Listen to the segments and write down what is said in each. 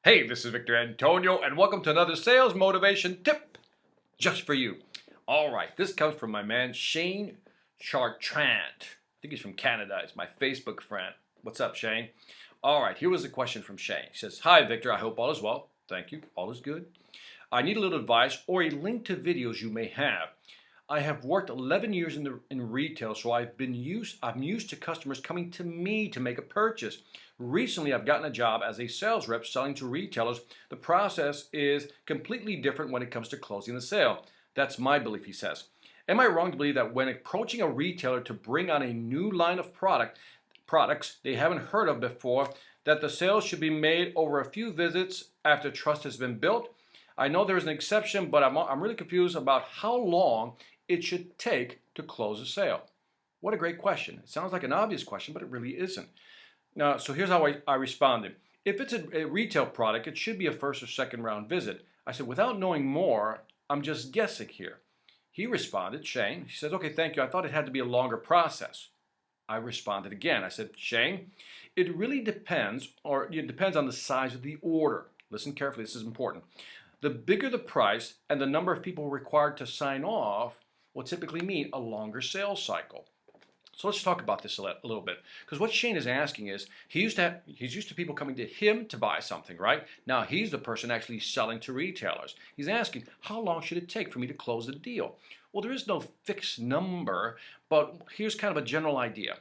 Hey, this is Victor Antonio, and welcome to another sales motivation tip just for you. All right, this comes from my man Shane Chartrand. I think he's from Canada. He's my Facebook friend. What's up, Shane? All right, here was a question from Shane. He says, "Hi, Victor. I hope all is well. Thank you. All is good. I need a little advice or a link to videos you may have. I have worked 11 years in retail, so I'm used to customers coming to me to make a purchase. Recently, I've gotten a job as a sales rep selling to retailers. The process is completely different when it comes to closing the sale. That's my belief," he says. "Am I wrong to believe that when approaching a retailer to bring on a new line of products they haven't heard of before, that the sale should be made over a few visits after trust has been built? I know there's an exception, but I'm really confused about how long it should take to close a sale." What a great question. It sounds like an obvious question, but it really isn't. Now, so here's how I responded. If it's a retail product, it should be a first or second round visit. I said, without knowing more, I'm just guessing here. He responded, Shane, he says, "Okay, thank you. I thought it had to be a longer process." I responded again. I said, "Shane, it really depends, or it depends on the size of the order." Listen carefully, this is important. "The bigger the price and the number of people required to sign off will typically mean a longer sales cycle." So let's talk about this a little bit, because what Shane is asking is he's used to people coming to him to buy something, right? Now he's the person actually selling to retailers. He's asking, how long should it take for me to close the deal? Well, there is no fixed number, but here's kind of a general idea.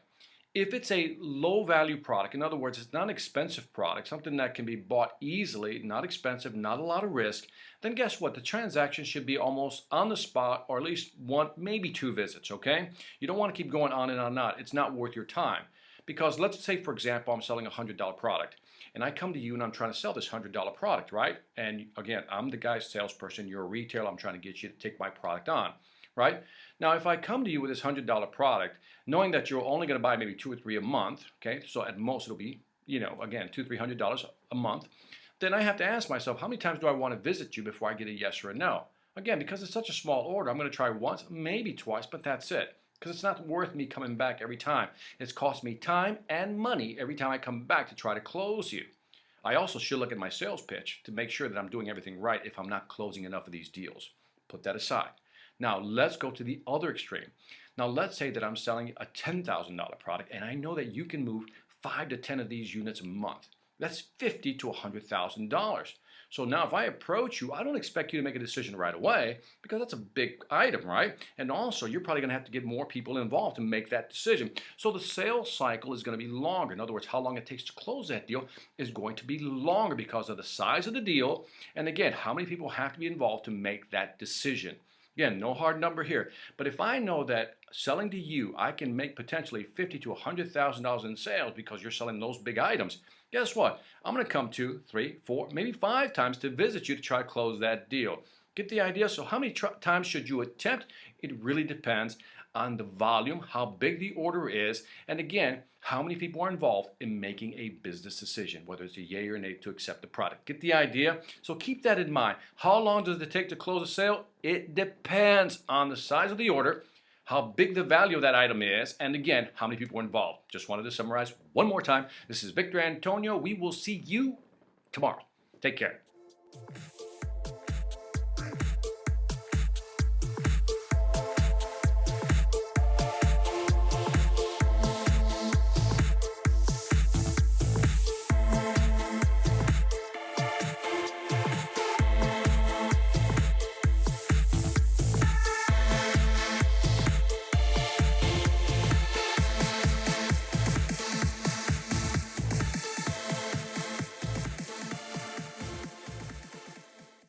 If it's a low value product, in other words, it's not an expensive product, something that can be bought easily, not expensive, not a lot of risk, then guess what? The transaction should be almost on the spot, or at least one, maybe two visits, okay? You don't want to keep going on and on. It's not worth your time. Because let's say, for example, I'm selling a $100 product, and I come to you and I'm trying to sell this $100 product, right? And again, I'm the guy's salesperson, you're a retailer, I'm trying to get you to take my product on. Right? Now, if I come to you with this $100 product, knowing that you're only going to buy maybe two or three a month, okay, so at most it'll be, again, $200-300 a month, then I have to ask myself, how many times do I want to visit you before I get a yes or a no? Again, because it's such a small order, I'm going to try once, maybe twice, but that's it. Because it's not worth me coming back every time. It's cost me time and money every time I come back to try to close you. I also should look at my sales pitch to make sure that I'm doing everything right if I'm not closing enough of these deals. Put that aside. Now, let's go to the other extreme. Now, let's say that I'm selling a $10,000 product, and I know that you can move 5 to 10 of these units a month. That's $50,000 to $100,000. So now if I approach you, I don't expect you to make a decision right away, because that's a big item, right? And also, you're probably going to have to get more people involved to make that decision. So the sales cycle is going to be longer. In other words, how long it takes to close that deal is going to be longer because of the size of the deal. And again, how many people have to be involved to make that decision. Again, no hard number here. But if I know that selling to you, I can make potentially $50,000 to $100,000 in sales because you're selling those big items, guess what? I'm going to come 2, 3, 4, maybe 5 times to visit you to try to close that deal. Get the idea? So how many times should you attempt? It really depends on the volume, how big the order is, and again, how many people are involved in making a business decision, whether it's a yay or nay to accept the product. Get the idea? So keep that in mind. How long does it take to close a sale? It depends on the size of the order, how big the value of that item is, and again, how many people are involved. Just wanted to summarize one more time. This is Victor Antonio. We will see you tomorrow. Take care.